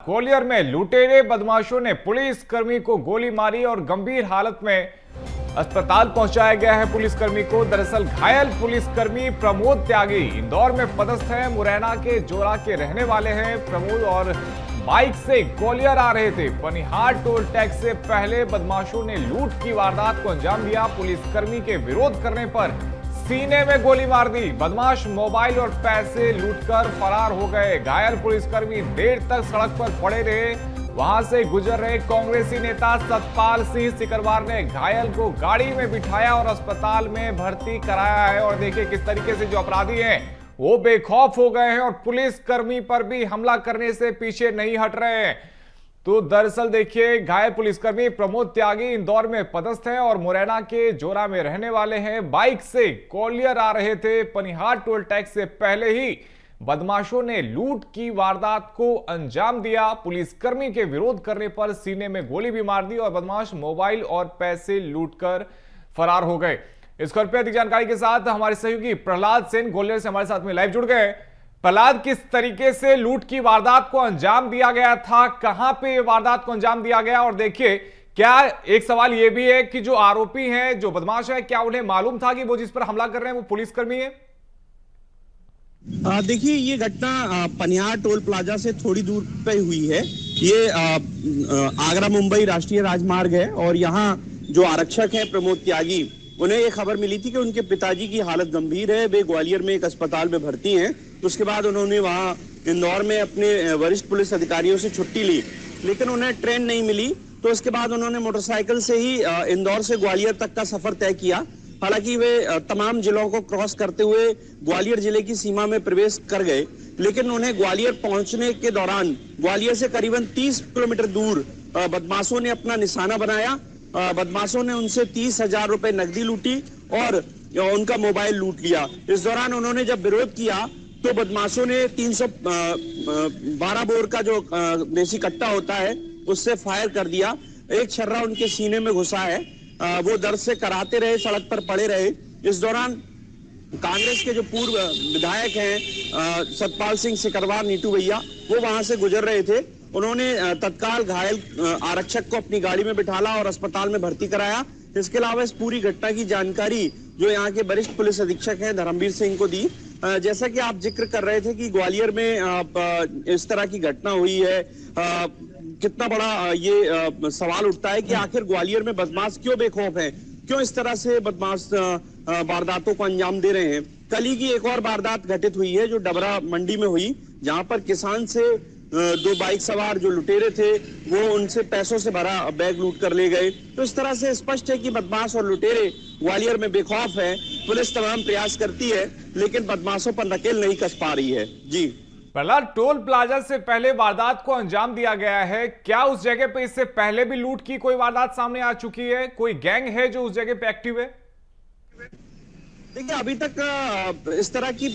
ग्वालियर में लुटेरे बदमाशों ने पुलिसकर्मी को गोली मारी और गंभीर हालत में अस्पताल पहुंचाया गया है पुलिसकर्मी को। दरअसल घायल पुलिसकर्मी प्रमोद त्यागी इंदौर में पदस्थ है, मुरैना के जोरा के रहने वाले हैं प्रमोद और बाइक से ग्वालियर आ रहे थे। पनिहार टोल टैक्स से पहले बदमाशों ने लूट की वारदात को अंजाम दिया। पुलिसकर्मी के विरोध करने पर सीने में गोली मार दी। बदमाश मोबाइल और पैसे लूटकर फरार हो गए। घायल पुलिसकर्मी देर तक सड़क पर पड़े रहे। वहां से गुजर रहे कांग्रेसी नेता सतपाल सिंह सिकरवार ने घायल को गाड़ी में बिठाया और अस्पताल में भर्ती कराया है। और देखिए किस तरीके से जो अपराधी हैं वो बेखौफ हो गए हैं और पुलिसकर्मी पर भी हमला करने से पीछे नहीं हट रहे हैं। तो दरअसल देखिए घायल पुलिसकर्मी प्रमोद त्यागी इंदौर में पदस्थ हैं और मुरैना के जोरा में रहने वाले हैं। बाइक से ग्वालियर आ रहे थे। पनिहार टोल टैक्स से पहले ही बदमाशों ने लूट की वारदात को अंजाम दिया। पुलिसकर्मी के विरोध करने पर सीने में गोली भी मार दी और बदमाश मोबाइल और पैसे लूटकर फरार हो गए। इस खबर पर अधिक जानकारी के साथ हमारे सहयोगी प्रहलाद सेन ग्वालियर से हमारे साथ में लाइव जुड़ गए। प्रहलाद, किस तरीके से लूट की वारदात को अंजाम दिया गया था, कहां पे ये वारदात को अंजाम दिया गया? और देखिए क्या एक सवाल ये भी है कि जो आरोपी हैं, जो बदमाश है, क्या उन्हें मालूम था कि वो जिस पर हमला कर रहे हैं वो पुलिसकर्मी है? देखिए ये घटना पनिहार टोल प्लाजा से थोड़ी दूर पे हुई है। ये आगरा मुंबई राष्ट्रीय राजमार्ग है और यहाँ जो आरक्षक हैं प्रमोद त्यागी, उन्हें ये खबर मिली थी कि उनके पिताजी की हालत गंभीर है, वे ग्वालियर में एक अस्पताल में भर्ती हैं। उसके बाद उन्होंने वहाँ इंदौर में अपने वरिष्ठ पुलिस अधिकारियों से छुट्टी ली, लेकिन उन्हें ट्रेन नहीं मिली। तो उसके बाद उन्होंने मोटरसाइकिल से ही इंदौर से ग्वालियर तक का सफर तय किया। हालांकि वे तमाम जिलों को क्रॉस करते हुए ग्वालियर जिले की सीमा में प्रवेश कर गए, लेकिन उन्हें ग्वालियर पहुंचने के दौरान ग्वालियर से करीबन 30 किलोमीटर दूर बदमाशों ने अपना निशाना बनाया। बदमाशों ने उनसे 30,000 रुपए नकदी लूटी और उनका मोबाइल लूट लिया। इस दौरान उन्होंने जब विरोध किया तो बदमाशों ने 312 बोर का जो देसी कट्टा होता है उससे फायर कर दिया। एक छर्रा उनके सीने में घुसा है। वो दर्द से कराते रहे, सड़क पर पड़े रहे। इस दौरान कांग्रेस के जो पूर्व विधायक हैं सतपाल सिंह सिकरवार, नीटू भैया, वो वहां से गुजर रहे थे। उन्होंने तत्काल घायल आरक्षक को अपनी गाड़ी में बिठाला और अस्पताल में भर्ती कराया। इसके अलावा इस पूरी घटना की जानकारी जो यहाँ के वरिष्ठ पुलिस अधीक्षक हैं धर्मवीर सिंह को दी। जैसा कि आप जिक्र कर रहे थे कि ग्वालियर में इस तरह की घटना हुई है, कितना बड़ा ये सवाल उठता है कि आखिर ग्वालियर में बदमाश क्यों बेखौफ हैं, क्यों इस तरह से बदमाश वारदातों को अंजाम दे रहे हैं। कल ही की एक और वारदात घटित हुई है जो डबरा मंडी में हुई, जहां पर किसान से दो बाइक सवार जो लुटेरे थे वो उनसे पैसों से भरा बैग लूट कर ले गए। तो इस तरह से स्पष्ट है कि बदमाश और लुटेरे ग्वालियर में बेखौफ हैं। पुलिस तमाम प्रयास करती है लेकिन बदमाशों पर नकेल नहीं कस पा रही है। जी प्रहलाद, टोल प्लाजा से पहले वारदात को अंजाम दिया गया है, क्या उस जगह पे इससे पहले भी लूट की कोई वारदात सामने आ चुकी है? कोई गैंग है जो उस जगह पे एक्टिव है? देखिए अभी तक इस तरह की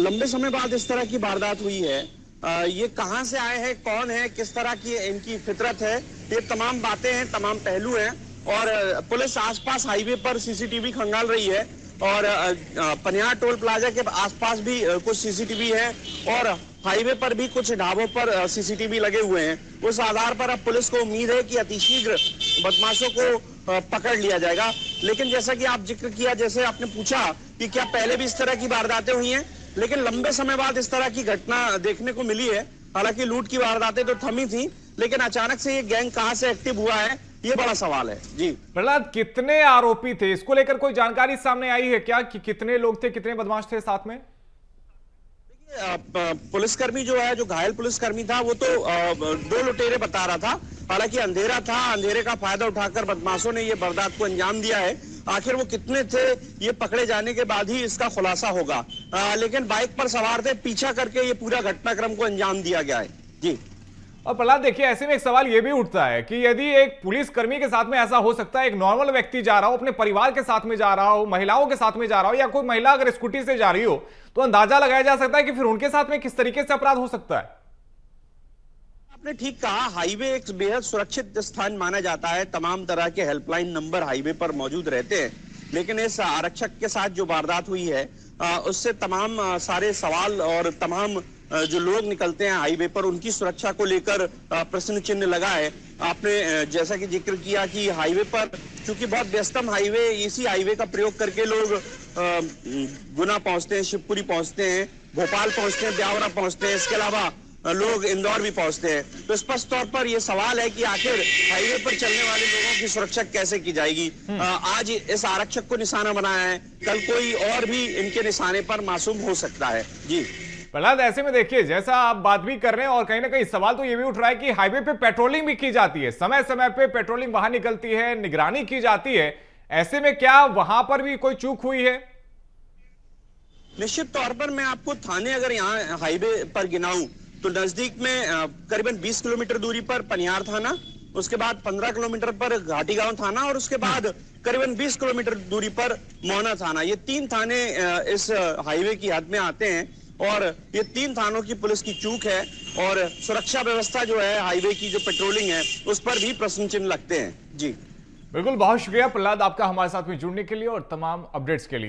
लंबे समय बाद इस तरह की वारदात हुई है। ये कहां से आए हैं, कौन है, किस तरह की इनकी फितरत है, ये तमाम बातें हैं, तमाम पहलू हैं। और पुलिस आसपास हाईवे पर सीसीटीवी खंगाल रही है और पनिहार टोल प्लाजा के आसपास भी कुछ सीसीटीवी है और हाईवे पर भी कुछ ढाबों पर सीसीटीवी लगे हुए हैं। उस आधार पर अब पुलिस को उम्मीद है कि अतिशीघ्र बदमाशों को पकड़ लिया जाएगा। लेकिन जैसा कि आप जिक्र किया, जैसे आपने पूछा कि क्या पहले भी इस तरह की वारदातें हुई हैं, लेकिन लंबे समय बाद इस तरह की घटना देखने को मिली है। हालांकि लूट की वारदातें तो थमी थी, लेकिन अचानक से ये गैंग कहां से एक्टिव हुआ है ये बड़ा सवाल है। जी प्रहलाद, कितने आरोपी थे, इसको लेकर कोई जानकारी सामने आई है क्या कि कितने लोग थे, कितने बदमाश थे साथ में? पुलिसकर्मी जो है, जो घायल पुलिसकर्मी था, वो तो 2 लुटेरे बता रहा था। हालांकि अंधेरा था, अंधेरे का फायदा उठाकर बदमाशों ने ये वारदात को अंजाम दिया है। आखिर वो कितने थे ये पकड़े जाने के बाद ही इसका खुलासा होगा। लेकिन बाइक पर सवार थे, पीछा करके ये पूरा घटनाक्रम को अंजाम दिया गया है। जी और प्रहलाद देखिए, ऐसे में एक सवाल यह भी उठता है कि यदि एक पुलिसकर्मी के साथ में ऐसा हो सकता है, एक नॉर्मल व्यक्ति जा रहा हो, अपने परिवार के साथ में जा रहा हो, महिलाओं के साथ में जा रहा हो, या कोई महिला अगर स्कूटी से जा रही हो, तो अंदाजा लगाया जा सकता है कि फिर उनके साथ में किस तरीके से अपराध हो सकता है। आपने ठीक कहा, हाईवे एक बेहद सुरक्षित स्थान माना जाता है। तमाम तरह के हेल्पलाइन नंबर हाईवे पर मौजूद रहते हैं, लेकिन इस आरक्षक के साथ जो वारदात हुई है उससे तमाम सारे सवाल और तमाम जो लोग निकलते हैं हाईवे पर उनकी सुरक्षा को लेकर प्रश्न चिन्ह लगा है। आपने जैसा कि जिक्र किया कि हाईवे पर चूंकि बहुत व्यस्तम हाईवे, इसी हाईवे का प्रयोग करके लोग गुना पहुंचते हैं, शिवपुरी पहुंचते हैं, भोपाल पहुंचते हैं, ब्यावरा पहुंचते हैं, इसके अलावा लोग इंदौर भी पहुंचते हैं। तो स्पष्ट तौर पर यह सवाल है कि आखिर हाईवे पर चलने वाले लोगों की सुरक्षा कैसे की जाएगी। आज इस आरक्षक को निशाना बनाया है, कल कोई और भी इनके निशाने पर मासूम हो सकता है। जी प्रहलाद, ऐसे में देखिए, जैसा आप बात भी कर रहे हैं और कहीं ना कहीं सवाल तो ये भी उठ रहा है कि हाईवे पे पेट्रोलिंग भी की जाती है, समय समय पे पेट्रोलिंग बाहर निकलती है, निगरानी की जाती है। ऐसे में क्या वहां पर भी कोई चूक हुई है? निश्चित तौर पर मैं आपको थाने अगर यहाँ हाईवे पर गिनाऊं तो नजदीक में करीबन 20 किलोमीटर दूरी पर पनियार थाना, उसके बाद 15 किलोमीटर पर घाटी गांव थाना और उसके बाद करीबन 20 किलोमीटर दूरी पर मोहना थाना। ये 3 थाने इस हाईवे की हद में आते हैं और ये 3 थानों की पुलिस की चूक है और सुरक्षा व्यवस्था जो है हाईवे की जो पेट्रोलिंग है उस पर भी प्रश्न चिन्ह लगते हैं। जी बिल्कुल, बहुत शुक्रिया प्रहलाद आपका हमारे साथ में जुड़ने के लिए और तमाम अपडेट्स के लिए।